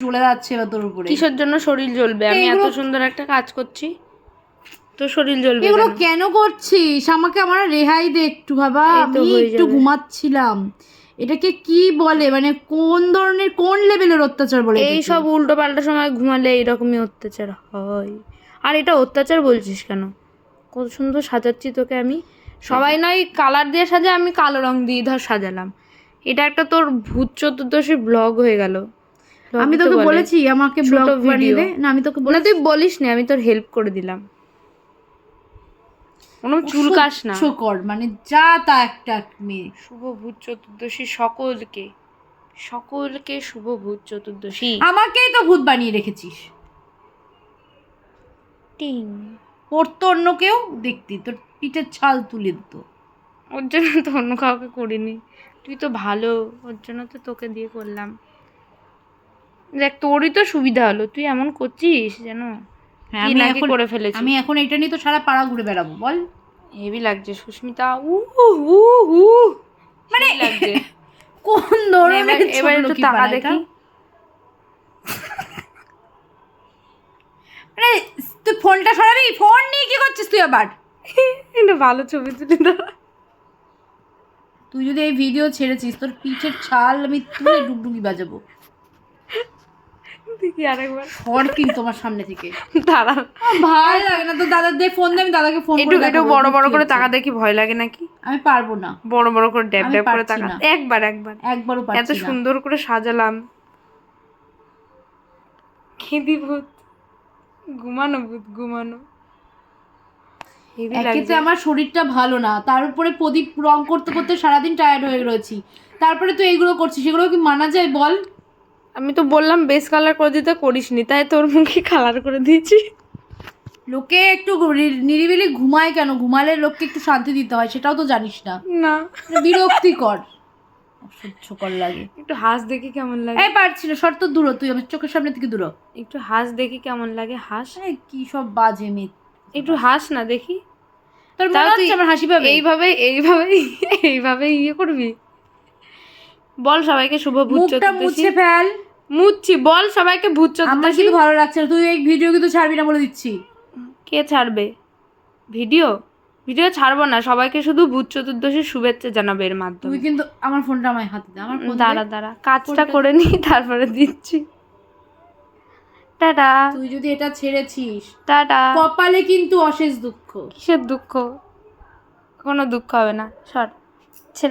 চলে যাচ্ছে এবার তোর উপরে। কিসের জন্য শরীর জ্বলবে? আমি এত সুন্দর একটা কাজ করছি, তো শরীর জ্বলবে এগুলো কেন করছিস? আমাকে আমার রেহাই দে একটু বাবা, আমি একটু ঘুমাচ্ছিলাম। এটাকে কি বলে, মানে কোন ধরনের কোন লেভেলের অত্যাচার বলে? এই সব উল্টো পাল্টা সময় ঘুমালে এইরকমই অত্যাচার হয়। আর এটা অত্যাচার বলছিস কেন? কত সুন্দর সাজাচ্ছি তোকে আমি। সবাই নয় কালার দিয়ে সাজা, আমি কালো রং দিয়ে ধর সাজালাম। এটা একটা তোর ভূত চতুর্দশী ব্লগ হয়ে গেল। আমি তোকে বলেছি আমাকে ব্লগ বানিয়ে দে। না আমি তোকে না, তুই বলিস না, আমি তোর হেল্প করে দিলাম। কোনো চুলকাস না, কর মানে যা তা একটা মেয়ে। শুভ ভূত চতুর্দশী সকলকে, সকলকে শুভ ভূত চতুর্দশী। আমাকেই তো ভূত বানিয়ে রেখেছিস। টিং পড়তো অন্য কেউ দেখতি তোর পিঠের ছাল তুলে দিত। ওর জন্য তো অন্য কাউকে করিনি, তুই তো ভালো, ওর জন্য তো তোকে দিয়ে করলাম। দেখ তোরই তো সুবিধা হলো, তুই এমন করছিস যেন কি নাকি করে ফেলেছিস। আমি এখন এটা নিয়ে তো সারা পাড়া ঘুরে বেড়াবো বল। হেভি লাগছে সুস্মিতা, মানে লাগছে। কোন ধরনের? এবার একটু টাকা দেখি। মানে তুই ফোনটা সরাবি? ফোন নিয়ে কি করছিস তুই আবার? এটা ভালো ছবি তুলি না। তুই যদি এই ভিডিও ছেড়েছিস তোর পিঠের ছাল আমি তুলে ডুগডুগি বাজাবো। দেখি আরেকবার সর কিন্তু তোমার সামনে থেকে। দাঁড়া, ভালো লাগে না তো। দাদা দে ফোন দে, আমি দাদাকে ফোন করে একটু বড় বড় করে টাকা দেখি। ভয় লাগে নাকি? আমি পারবো না। বড় বড় করে ড্যাব ড্যাব করে টাকা একবারও পারছি না। এত সুন্দর করে সাজালাম। খেদি ভূত, ঘুমানো ভূত, ঘুমানো। একেতে আমার শরীরটা ভালো না, তার উপরে প্রদীপ রং করতে করতে সারাদিন টায়ার্ড হয়ে রয়েছি, তারপরে তুই এইগুলো করছিস, সেগুলো কি মানা যায় বল? আমি তো বললাম বেস কালার করে দিতে, করিসনি, তাই তোর মুখে কালার করে দিয়েছি। লোকে একটু নিরিবিলি ঘুমায় কেন? ঘুমালে লোককে একটু শান্তি দিতে হয়, সেটাও তো জানিস না। না, বিরক্তিকর, অসহ্যকর লাগে। একটু হাঁস দেখি কেমন লাগে। এই পারছি না, শর্ত দূর, তুই আমার চোখের সামনে থেকে দূর। একটু হাঁস দেখি কেমন লাগে। হাঁস কি সব বাজে মেয়ে। একটু হাঁস না দেখি। তোর মনে হচ্ছে আমার হাসি পাবে? এইভাবে ইয়ে করবি? বল সবাইকে শুভ ভূত চতুর্দশী। মুছে ফেল। মুচ্ছি, বল সবাইকে ভূত চতুর্দশী। আমার কিন্তু ভালো লাগছে না, তুই এই ভিডিও কিন্তু ছাড়বি না বলে দিচ্ছি। কে ছাড়বে ভিডিও? ভিডিও ছাড়বো না, সবাইকে শুধু ভূত চতুর্দশীর শুভেচ্ছা জানাবে এর মাধ্যমে। তুই কিন্তু আমার ফোনটা আমার হাতে দে। আমার ফোন দাঁড়া কাজটা করে নি, তারপরে দিচ্ছি। টাটা। তুই যদি এটা ছেড়েছিস টাটা। কপালে কিন্তু অশেষ দুঃখ। কিসের দুঃখ? কোনো দুঃখ হবে না, সর।